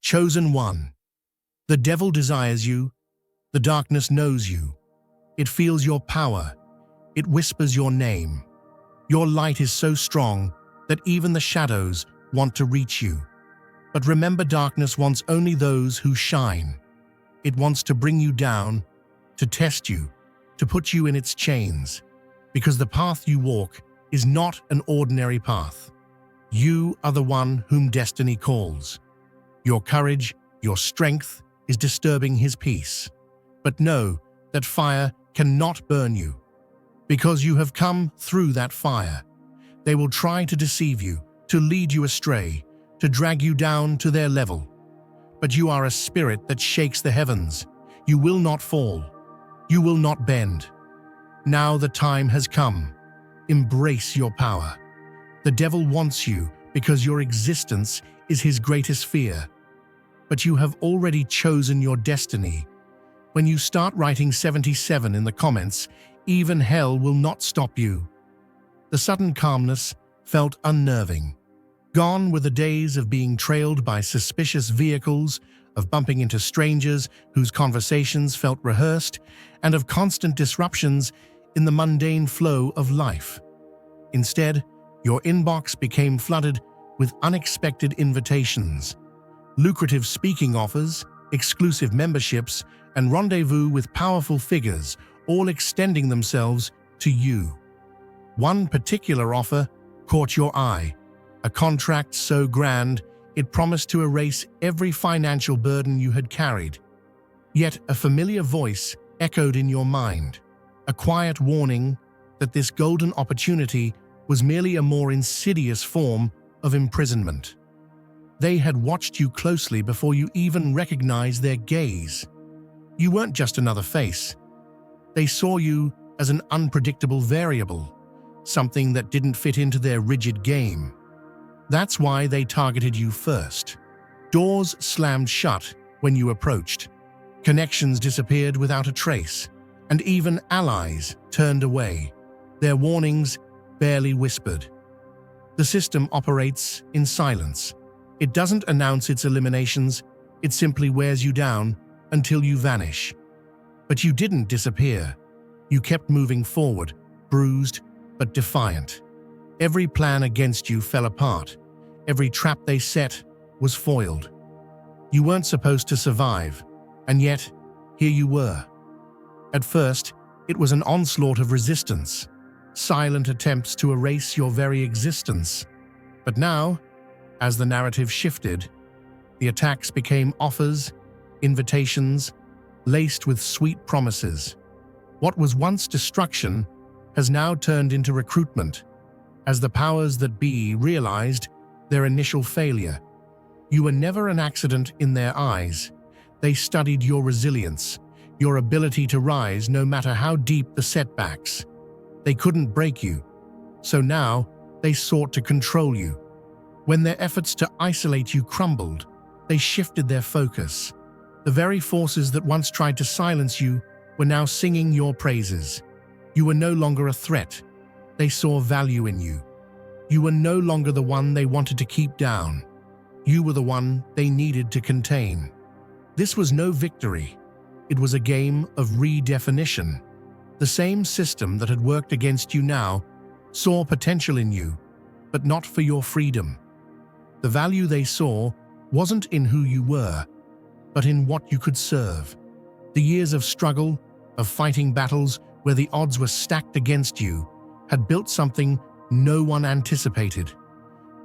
Chosen one. The devil desires you. The darkness knows you. It feels your power. It whispers your name. Your light is so strong that even the shadows want to reach you. But remember, darkness wants only those who shine. It wants to bring you down, to test you, to put you in its chains, because the path you walk is not an ordinary path. You are the one whom destiny calls. Your courage, your strength is disturbing his peace. But know that fire cannot burn you. Because you have come through that fire, they will try to deceive you, to lead you astray, to drag you down to their level. But you are a spirit that shakes the heavens. You will not fall. You will not bend. Now the time has come. Embrace your power. The devil wants you because your existence is his greatest fear. But you have already chosen your destiny. When you start writing 77 in the comments, even hell will not stop you. The sudden calmness felt unnerving. Gone were the days of being trailed by suspicious vehicles, of bumping into strangers whose conversations felt rehearsed, and of constant disruptions in the mundane flow of life. Instead, your inbox became flooded with unexpected invitations, lucrative speaking offers, exclusive memberships, and rendezvous with powerful figures, all extending themselves to you. One particular offer caught your eye, a contract so grand it promised to erase every financial burden you had carried. Yet a familiar voice echoed in your mind, a quiet warning that this golden opportunity was merely a more insidious form of imprisonment. They had watched you closely before you even recognized their gaze. You weren't just another face. They saw you as an unpredictable variable, something that didn't fit into their rigid game. That's why they targeted you first. Doors slammed shut when you approached. Connections disappeared without a trace, and even allies turned away, their warnings barely whispered. The system operates in silence. It doesn't announce its eliminations, it simply wears you down until you vanish. But you didn't disappear. You kept moving forward, bruised but defiant. Every plan against you fell apart. Every trap they set was foiled. You weren't supposed to survive, and yet, here you were. At first, it was an onslaught of resistance, silent attempts to erase your very existence. But now, as the narrative shifted, the attacks became offers, invitations, laced with sweet promises. What was once destruction has now turned into recruitment, as the powers that be realized their initial failure. You were never an accident in their eyes. They studied your resilience, your ability to rise no matter how deep the setbacks. They couldn't break you, so now they sought to control you. When their efforts to isolate you crumbled, they shifted their focus. The very forces that once tried to silence you were now singing your praises. You were no longer a threat. They saw value in you. You were no longer the one they wanted to keep down. You were the one they needed to contain. This was no victory. It was a game of redefinition. The same system that had worked against you now saw potential in you, but not for your freedom. The value they saw wasn't in who you were, but in what you could serve. The years of struggle, of fighting battles where the odds were stacked against you, had built something no one anticipated.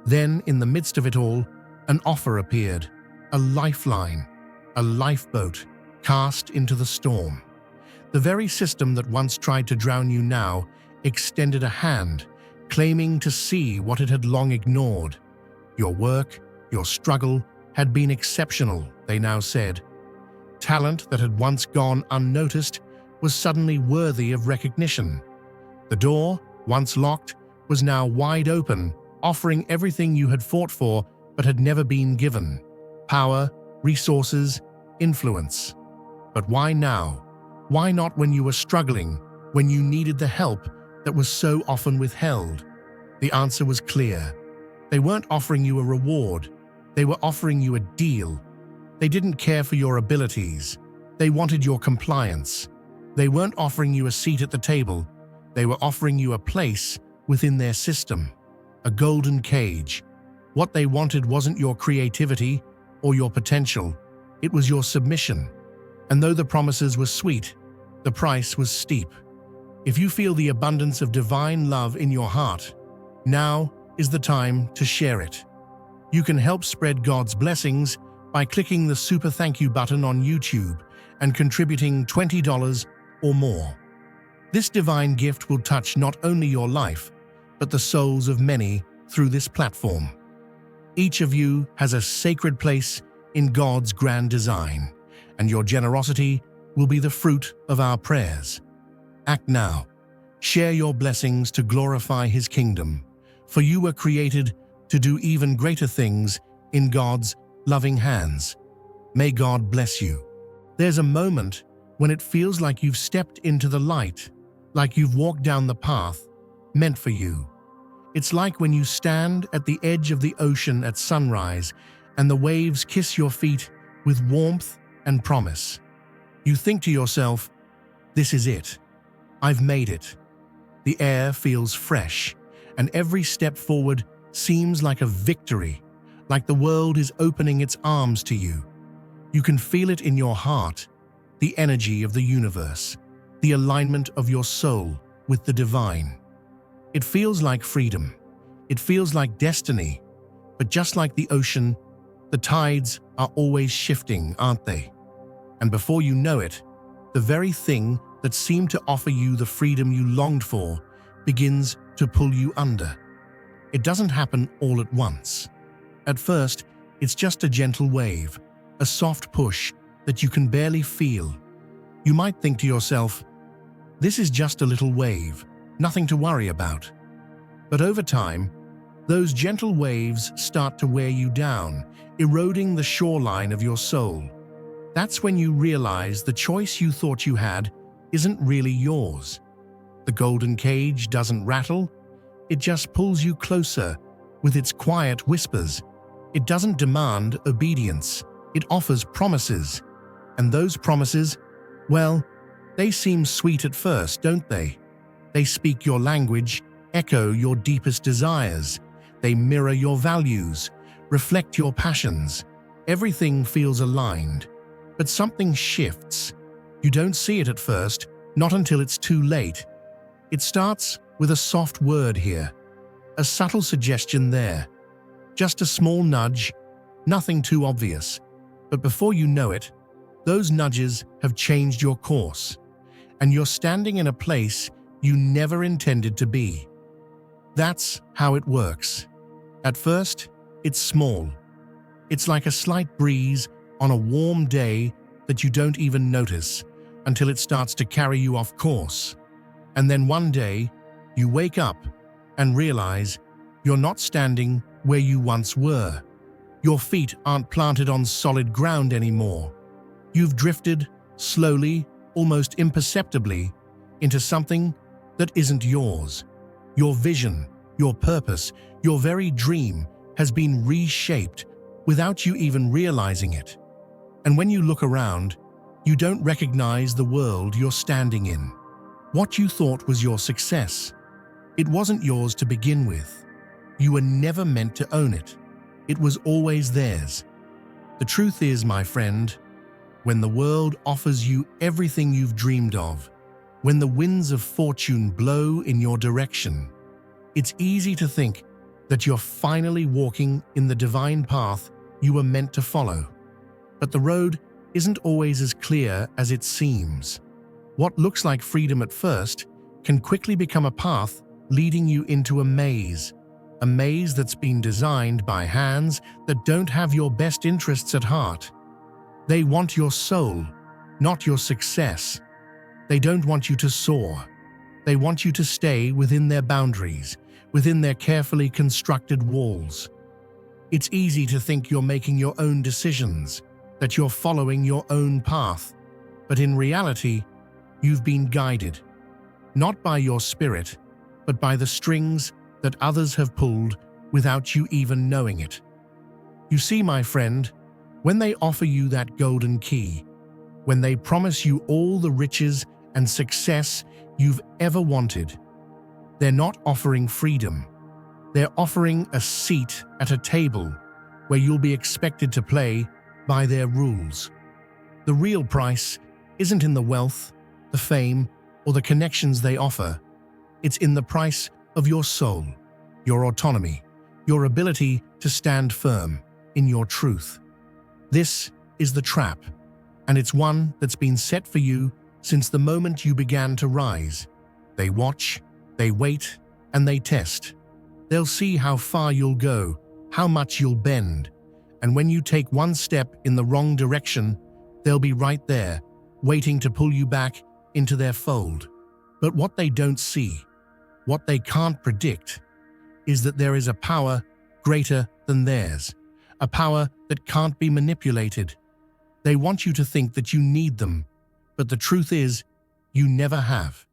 Then, in the midst of it all, an offer appeared, a lifeline, a lifeboat cast into the storm. The very system that once tried to drown you now extended a hand, claiming to see what it had long ignored. Your work, your struggle, had been exceptional, they now said. Talent that had once gone unnoticed was suddenly worthy of recognition. The door, once locked, was now wide open, offering everything you had fought for but had never been given: power, resources, influence. But why now? Why not when you were struggling, when you needed the help that was so often withheld? The answer was clear. They weren't offering you a reward. They were offering you a deal, They didn't care for your abilities. They wanted your compliance. They weren't offering you a seat at the table. They were offering you a place within their system, a golden cage. What they wanted wasn't your creativity or your potential. It was your submission. And though the promises were sweet, the price was steep. If you feel the abundance of divine love in your heart, now is the time to share it. You can help spread God's blessings by clicking the Super Thank You button on YouTube and contributing $20 or more. This divine gift will touch not only your life, but the souls of many through this platform. Each of you has a sacred place in God's grand design, and your generosity will be the fruit of our prayers. Act now. Share your blessings to glorify His kingdom, for you were created to do even greater things in God's loving hands. May God bless you. There's a moment when it feels like you've stepped into the light, like you've walked down the path meant for you. It's like when you stand at the edge of the ocean at sunrise and the waves kiss your feet with warmth and promise. You think to yourself, this is it. I've made it. The air feels fresh, and every step forward seems like a victory, like the world is opening its arms to you. You can feel it in your heart, the energy of the universe, the alignment of your soul with the divine. It feels like freedom. It feels like destiny. But just like the ocean, the tides are always shifting, aren't they? And before you know it, the very thing that seemed to offer you the freedom you longed for begins to pull you under. It doesn't happen all at once. At first, it's just a gentle wave, a soft push that you can barely feel. You might think to yourself, this is just a little wave, nothing to worry about. But over time, those gentle waves start to wear you down, eroding the shoreline of your soul. That's when you realize the choice you thought you had isn't really yours. The golden cage doesn't rattle, it just pulls you closer with its quiet whispers. It doesn't demand obedience, it offers promises. And those promises, well, they seem sweet at first, don't they? They speak your language, echo your deepest desires. They mirror your values, reflect your passions. Everything feels aligned. But something shifts. You don't see it at first, not until it's too late. It starts with a soft word here, a subtle suggestion there. Just a small nudge, nothing too obvious. But before you know it, those nudges have changed your course, and you're standing in a place you never intended to be. That's how it works. At first, it's small. It's like a slight breeze on a warm day that you don't even notice until it starts to carry you off course. And then one day, you wake up and realize you're not standing where you once were. Your feet aren't planted on solid ground anymore. You've drifted, slowly, almost imperceptibly, into something that isn't yours. Your vision, your purpose, your very dream has been reshaped without you even realizing it. And when you look around, you don't recognize the world you're standing in. What you thought was your success, it wasn't yours to begin with. You were never meant to own it. It was always theirs. The truth is, my friend, when the world offers you everything you've dreamed of, when the winds of fortune blow in your direction, it's easy to think that you're finally walking in the divine path you were meant to follow. But the road isn't always as clear as it seems. What looks like freedom at first can quickly become a path leading you into a maze that's been designed by hands that don't have your best interests at heart. They want your soul, not your success. They don't want you to soar. They want you to stay within their boundaries, within their carefully constructed walls. It's easy to think you're making your own decisions, that you're following your own path, but in reality, you've been guided, not by your spirit, but by the strings that others have pulled without you even knowing it. You see, my friend, When they offer you that golden key, when they promise you all the riches and success you've ever wanted, they're not offering freedom. They're offering a seat at a table where you'll be expected to play by their rules. The real price isn't in the wealth, the fame, or the connections they offer. It's in the price of your soul, your autonomy, your ability to stand firm in your truth. This is the trap, and it's one that's been set for you since the moment you began to rise. They watch, they wait, and they test. They'll see how far you'll go, how much you'll bend, and when you take one step in the wrong direction, they'll be right there, waiting to pull you back into their fold. But what they don't see, what they can't predict, is that there is a power greater than theirs, a power that can't be manipulated. They want you to think that you need them, but the truth is, you never have.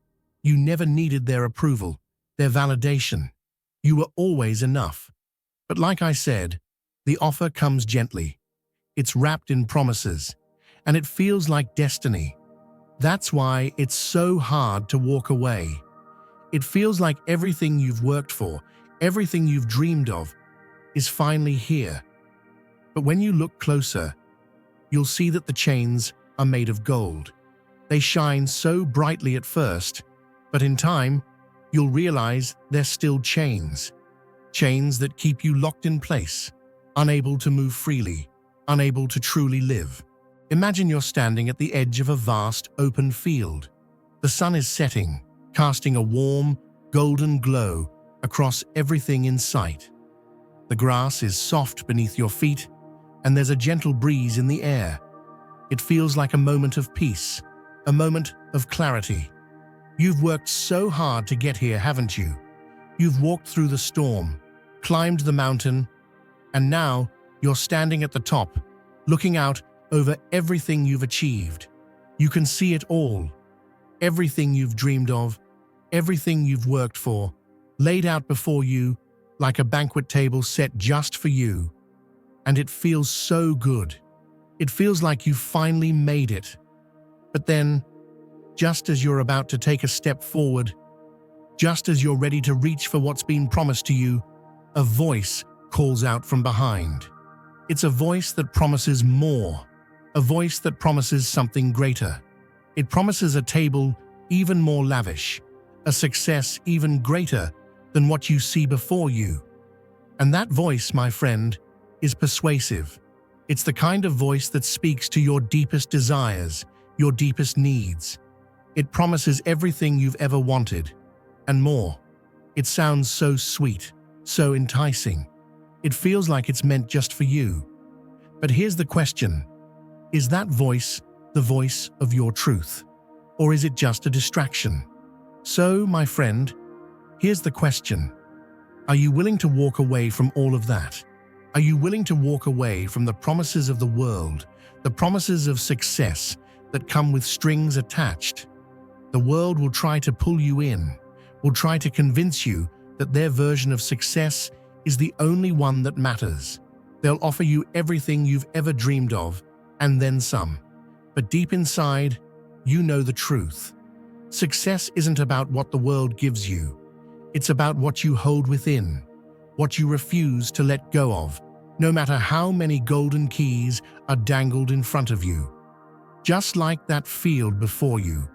You never needed their approval, their validation. You were always enough. But like I said, the offer comes gently. It's wrapped in promises, and it feels like destiny. That's why it's so hard to walk away. It feels like everything you've worked for, everything you've dreamed of, is finally here. But when you look closer, you'll see that the chains are made of gold. They shine so brightly at first, but in time, you'll realize they're still chains. Chains that keep you locked in place, unable to move freely, unable to truly live. Imagine you're standing at the edge of a vast open field. The sun is setting, casting a warm, golden glow across everything in sight. The grass is soft beneath your feet, and there's a gentle breeze in the air. It feels like a moment of peace, a moment of clarity. You've worked so hard to get here, haven't you? You've walked through the storm, climbed the mountain, and now you're standing at the top, looking out over everything you've achieved. You can see it all. Everything you've dreamed of, everything you've worked for, laid out before you like a banquet table set just for you. And it feels so good. It feels like you've finally made it. But then, just as you're about to take a step forward, just as you're ready to reach for what's been promised to you, a voice calls out from behind. It's a voice that promises more, a voice that promises something greater. It promises a table even more lavish, a success even greater than what you see before you. And that voice, my friend, is persuasive. It's the kind of voice that speaks to your deepest desires, your deepest needs. It promises everything you've ever wanted, and more. It sounds so sweet, so enticing. It feels like it's meant just for you. But here's the question. Is that voice the voice of your truth? Or is it just a distraction? So, my friend, here's the question. Are you willing to walk away from all of that? Are you willing to walk away from the promises of the world, the promises of success that come with strings attached? The world will try to pull you in, will try to convince you that their version of success is the only one that matters. They'll offer you everything you've ever dreamed of, and then some. But deep inside, you know the truth. Success isn't about what the world gives you. It's about what you hold within, what you refuse to let go of, no matter how many golden keys are dangled in front of you. Just like that field before you,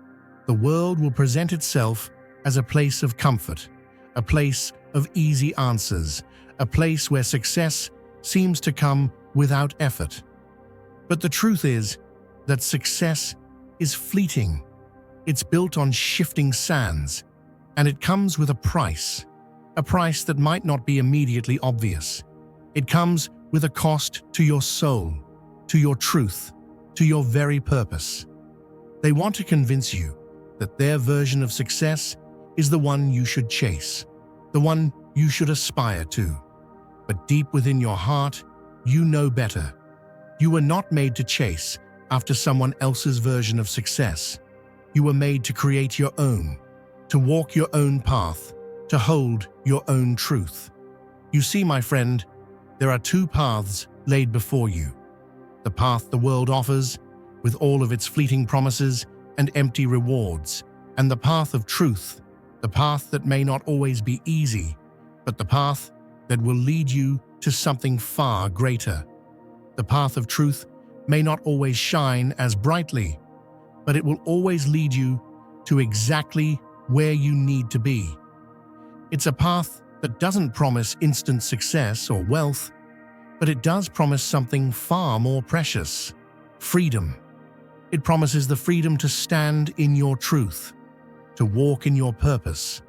the world will present itself as a place of comfort, a place of easy answers, a place where success seems to come without effort. But the truth is that success is fleeting. It's built on shifting sands, and it comes with a price that might not be immediately obvious. It comes with a cost to your soul, to your truth, to your very purpose. They want to convince you that their version of success is the one you should chase, the one you should aspire to. But deep within your heart, you know better. You were not made to chase after someone else's version of success. You were made to create your own, to walk your own path, to hold your own truth. You see, my friend, there are two paths laid before you. the path the world offers, with all of its fleeting promises and empty rewards, and the path of truth, the path that may not always be easy, but the path that will lead you to something far greater. The path of truth may not always shine as brightly, but it will always lead you to exactly where you need to be. It's a path that doesn't promise instant success or wealth, but it does promise something far more precious: freedom. It promises the freedom to stand in your truth, to walk in your purpose,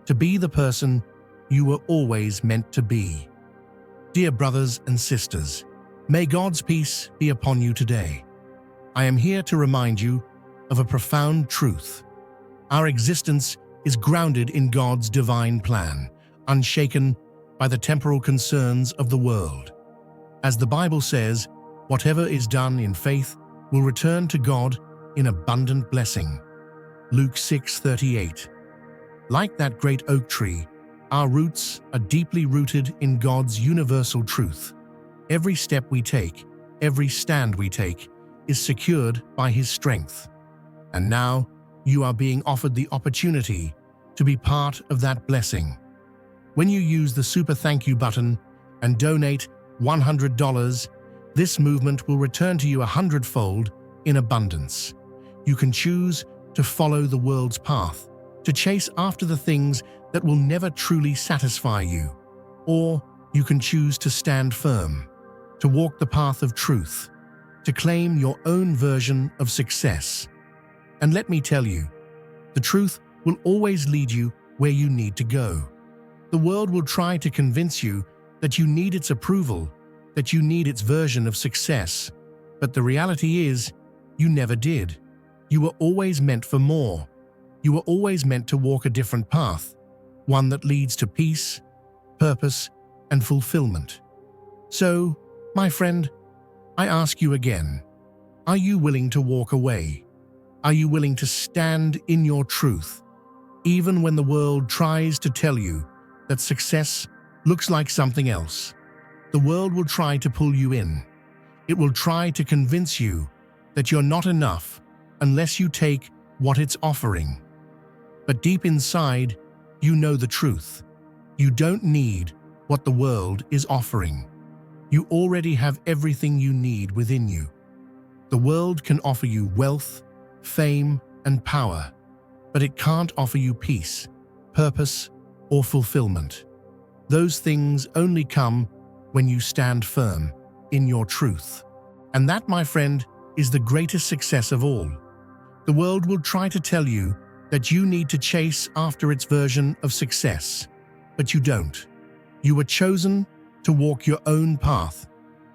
to be the person you were always meant to be. Dear brothers and sisters, may God's peace be upon you today. I am here to remind you of a profound truth. Our existence is grounded in God's divine plan, unshaken by the temporal concerns of the world. As the Bible says, whatever is done in faith will return to God in abundant blessing. Luke 6:38. Like that great oak tree, our roots are deeply rooted in God's universal truth. Every step we take, every stand we take, is secured by His strength. And now, you are being offered the opportunity to be part of that blessing. When you use the Super Thank You button and donate $100, this movement will return to you 100-fold in abundance. You can choose to follow the world's path, to chase after the things that will never truly satisfy you. Or you can choose to stand firm, to walk the path of truth, to claim your own version of success. And let me tell you, the truth will always lead you where you need to go. The world will try to convince you that you need its approval, that you need its version of success. But the reality is, you never did. You were always meant for more. You were always meant to walk a different path, one that leads to peace, purpose, and fulfillment. So, my friend, I ask you again, are you willing to walk away? Are you willing to stand in your truth, even when the world tries to tell you that success looks like something else? The world will try to pull you in. It will try to convince you that you're not enough unless you take what it's offering. But deep inside, you know the truth. You don't need what the world is offering. You already have everything you need within you. The world can offer you wealth, fame, and power, but it can't offer you peace, purpose, or fulfillment. Those things only come when you stand firm in your truth. And that, my friend, is the greatest success of all. The world will try to tell you that you need to chase after its version of success, but you don't. You were chosen to walk your own path,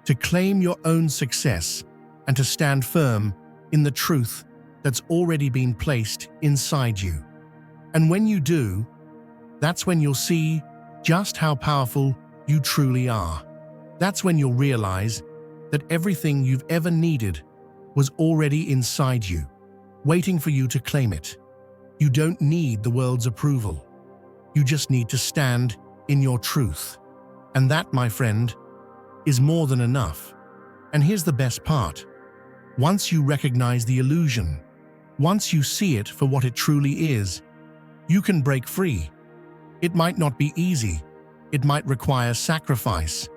to claim your own success, and to stand firm in the truth that's already been placed inside you. And when you do, that's when you'll see just how powerful you truly are. That's when you'll realize that everything you've ever needed was already inside you, waiting for you to claim it. You don't need the world's approval. You just need to stand in your truth. And that, my friend, is more than enough. And here's the best part. Once you recognize the illusion, once you see it for what it truly is, you can break free. It might not be easy. It might require sacrifice.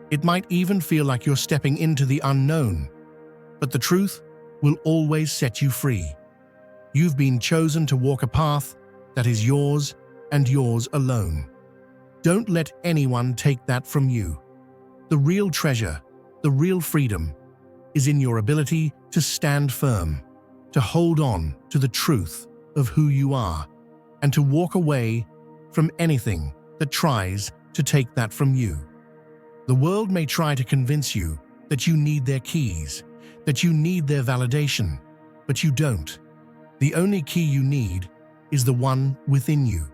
It might even feel like you're stepping into the unknown. But the truth will always set you free. You've been chosen to walk a path that is yours and yours alone. Don't let anyone take that from you. The real treasure, the real freedom, is in your ability to stand firm, to hold on to the truth of who you are, and to walk away from anything that tries to take that from you. The world may try to convince you that you need their keys, that you need their validation, but you don't. The only key you need is the one within you,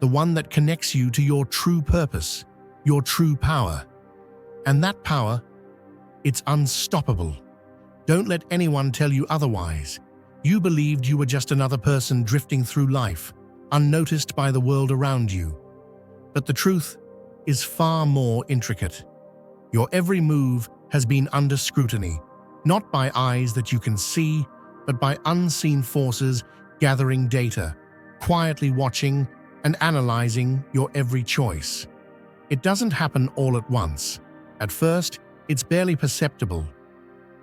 the one that connects you to your true purpose, your true power. And that power, it's unstoppable. Don't let anyone tell you otherwise. You believed you were just another person drifting through life, unnoticed by the world around you. But the truth is far more intricate. Your every move has been under scrutiny, not by eyes that you can see, but by unseen forces gathering data, quietly watching and analyzing your every choice. It doesn't happen all at once. At first, it's barely perceptible.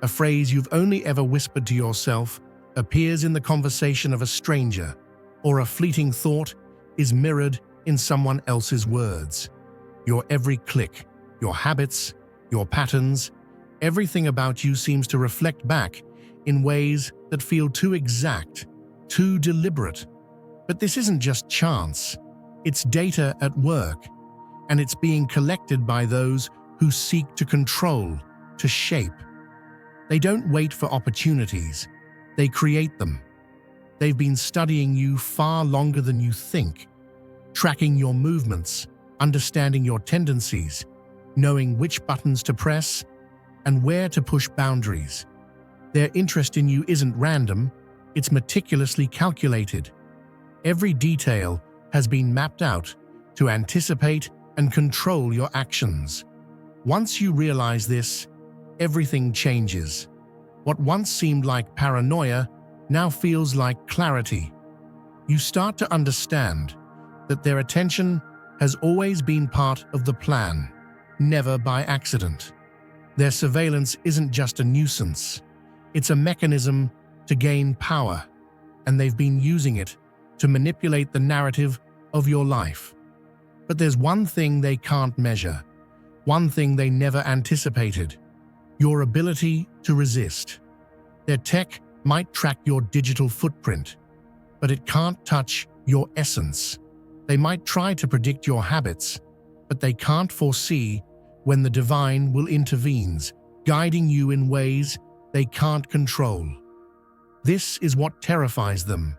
A phrase you've only ever whispered to yourself appears in the conversation of a stranger, or a fleeting thought is mirrored in someone else's words. Your every click, your habits, your patterns, everything about you seems to reflect back in ways that feel too exact, too deliberate. But this isn't just chance. It's data at work, and it's being collected by those who seek to control, to shape. They don't wait for opportunities, they create them. They've been studying you far longer than you think, tracking your movements, understanding your tendencies, knowing which buttons to press and where to push boundaries. Their interest in you isn't random, it's meticulously calculated. Every detail has been mapped out to anticipate and control your actions. Once you realize this, everything changes. What once seemed like paranoia now feels like clarity. You start to understand that their attention has always been part of the plan, never by accident. Their surveillance isn't just a nuisance, it's a mechanism to gain power, and they've been using it to manipulate the narrative of your life. But there's one thing they can't measure, one thing they never anticipated: your ability to resist. Their tech might track your digital footprint, but it can't touch your essence. They might try to predict your habits, but they can't foresee when the divine will intervene, guiding you in ways they can't control. This is what terrifies them,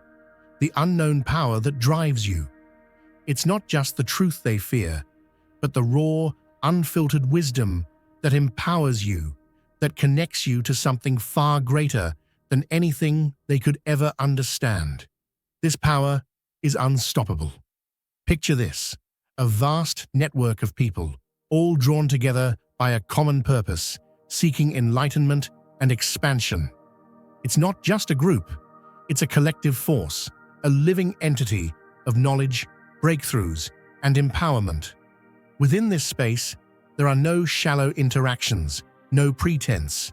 the unknown power that drives you. It's not just the truth they fear, but the raw, unfiltered wisdom that empowers you, that connects you to something far greater than anything they could ever understand. This power is unstoppable. Picture this: a vast network of people, all drawn together by a common purpose, seeking enlightenment and expansion. It's not just a group, it's a collective force, a living entity of knowledge, breakthroughs, and empowerment. Within this space, there are no shallow interactions, no pretense.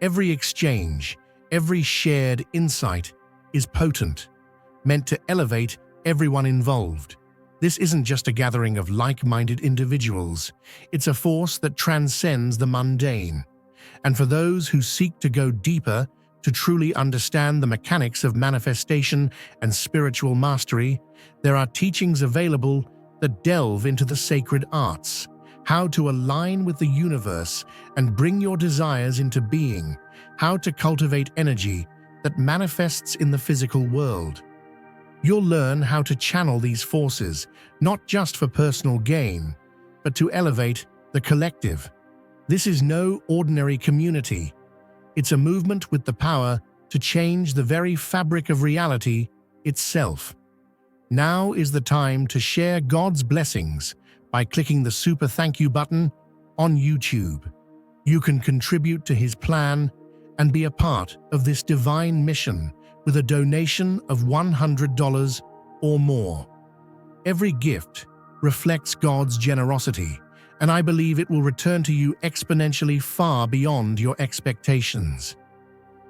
Every exchange, every shared insight is potent, meant to elevate everyone involved. This isn't just a gathering of like-minded individuals, it's a force that transcends the mundane. And for those who seek to go deeper, to truly understand the mechanics of manifestation and spiritual mastery, there are teachings available that delve into the sacred arts, how to align with the universe and bring your desires into being, how to cultivate energy that manifests in the physical world. You'll learn how to channel these forces, not just for personal gain, but to elevate the collective. This is no ordinary community. It's a movement with the power to change the very fabric of reality itself. Now is the time to share God's blessings by clicking the super thank you button on YouTube. You can contribute to His plan and be a part of this divine mission with a donation of $100 or more. Every gift reflects God's generosity, and I believe it will return to you exponentially far beyond your expectations.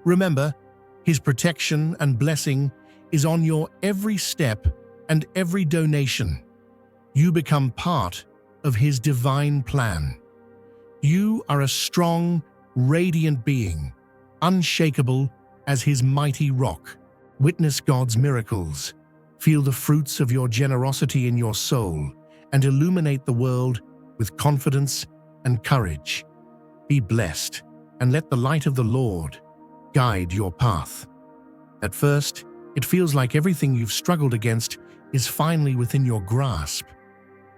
Remember, His protection and blessing is on your every step and every donation. You become part of His divine plan. You are a strong, radiant being, unshakable as His mighty rock. Witness God's miracles, feel the fruits of your generosity in your soul, and illuminate the world with confidence and courage. Be blessed, and let the light of the Lord guide your path. At first, it feels like everything you've struggled against is finally within your grasp.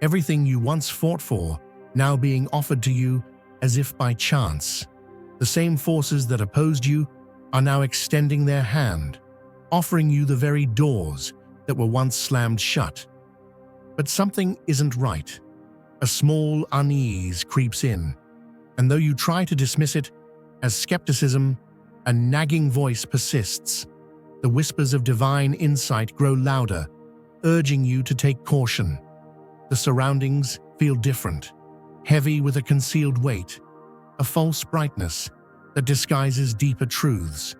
Everything you once fought for, now being offered to you as if by chance. The same forces that opposed you are now extending their hand, offering you the very doors that were once slammed shut. But something isn't right. A small unease creeps in, And though you try to dismiss it as skepticism, a nagging voice persists. The whispers of divine insight grow louder, urging you to take caution. The surroundings feel different, heavy with a concealed weight, a false brightness that disguises deeper truths.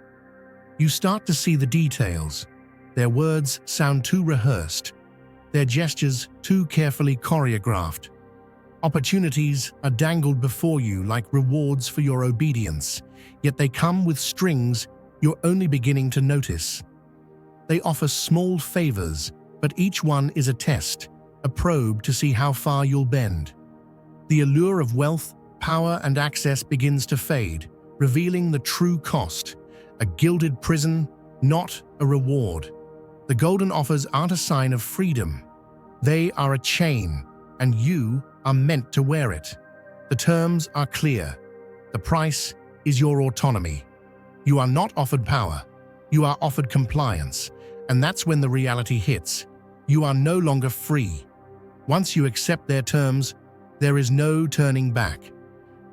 You start to see the details. Their words sound too rehearsed, their gestures too carefully choreographed. Opportunities are dangled before you like rewards for your obedience, yet they come with strings you're only beginning to notice. They offer small favors, but each one is a test, a probe to see how far you'll bend. The allure of wealth, power, and access begins to fade, revealing the true cost, a gilded prison, not a reward. The golden offers aren't a sign of freedom. They are a chain, and you are meant to wear it. The terms are clear. The price is your autonomy. You are not offered power. You are offered compliance, and that's when the reality hits. You are no longer free. Once you accept their terms, there is no turning back.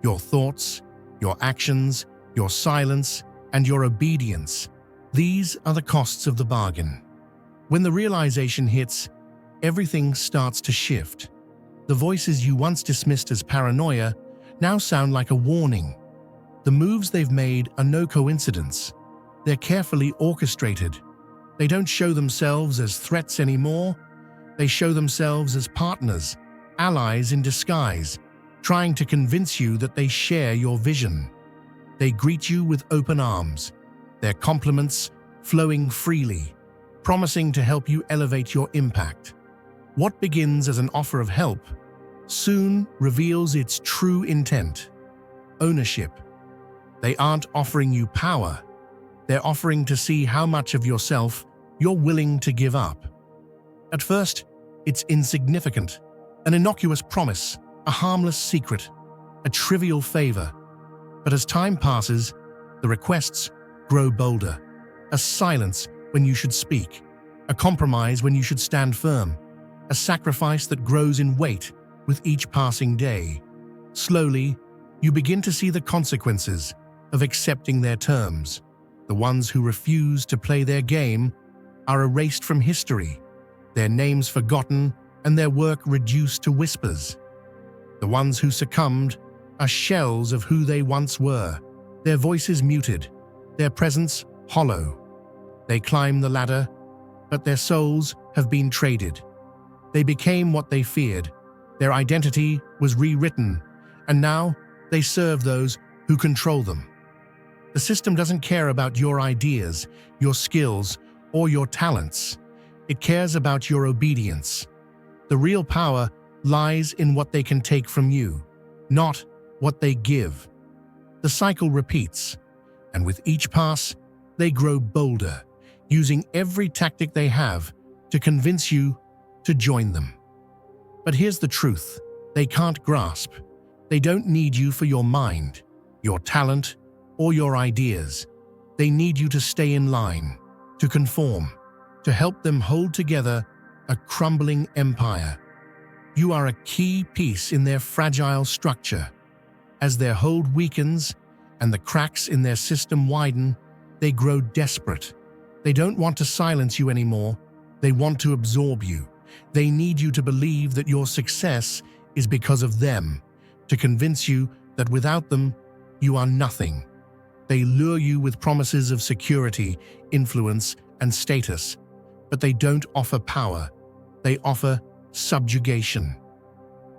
Your thoughts, your actions, your silence, and your obedience, these are the costs of the bargain. When the realization hits, everything starts to shift. The voices you once dismissed as paranoia now sound like a warning. The moves they've made are no coincidence. They're carefully orchestrated. They don't show themselves as threats anymore. They show themselves as partners, allies in disguise, trying to convince you that they share your vision. They greet you with open arms, their compliments flowing freely, promising to help you elevate your impact. What begins as an offer of help soon reveals its true intent: ownership. They aren't offering you power. They're offering to see how much of yourself you're willing to give up. At first, it's insignificant, an innocuous promise, a harmless secret, a trivial favor. But as time passes, the requests grow bolder. A silence when you should speak, a compromise when you should stand firm, a sacrifice that grows in weight with each passing day. Slowly, you begin to see the consequences of accepting their terms. The ones who refuse to play their game are erased from history, their names forgotten and their work reduced to whispers. The ones who succumbed are shells of who they once were, their voices muted, their presence hollow. They climb the ladder, but their souls have been traded. They became what they feared. Their identity was rewritten, and now they serve those who control them. The system doesn't care about your ideas, your skills, or your talents. It cares about your obedience. The real power lies in what they can take from you, not what they give. The cycle repeats, and with each pass, they grow bolder, using every tactic they have to convince you to join them. But here's the truth: they can't grasp. They don't need you for your mind, your talent, or your ideas. They need you to stay in line, to conform, to help them hold together a crumbling empire. You are a key piece in their fragile structure. As their hold weakens and the cracks in their system widen, they grow desperate. They don't want to silence you anymore. They want to absorb you. They need you to believe that your success is because of them, to convince you that without them, you are nothing. They lure you with promises of security, influence, and status, but they don't offer power. They offer subjugation.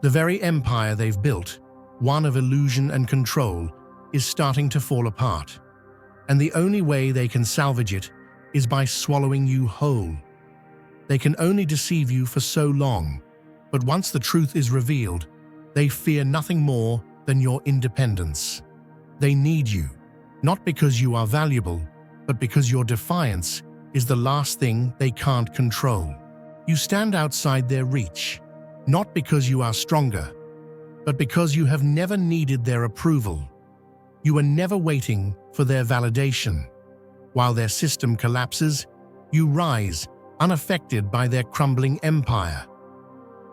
The very empire they've built, one of illusion and control, is starting to fall apart. And the only way they can salvage it is by swallowing you whole. They can only deceive you for so long, but once the truth is revealed, they fear nothing more than your independence. They need you, not because you are valuable, but because your defiance is the last thing they can't control. You stand outside their reach, not because you are stronger, but because you have never needed their approval. You are never waiting for their validation. While their system collapses, you rise, unaffected by their crumbling empire.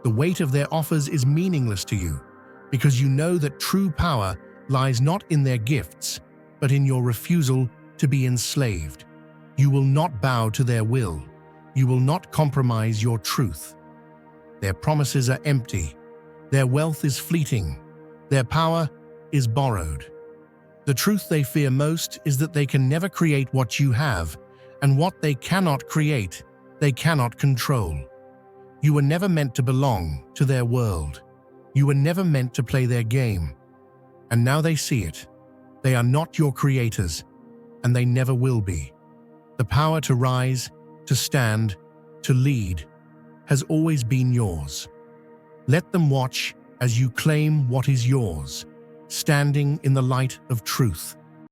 The weight of their offers is meaningless to you, because you know that true power lies not in their gifts, but in your refusal to be enslaved. You will not bow to their will. You will not compromise your truth. Their promises are empty. Their wealth is fleeting. Their power is borrowed. The truth they fear most is that they can never create what you have, and what they cannot create, they cannot control. You were never meant to belong to their world. You were never meant to play their game. And now they see it. They are not your creators, and they never will be. The power to rise, to stand, to lead, has always been yours. Let them watch as you claim what is yours, standing in the light of truth.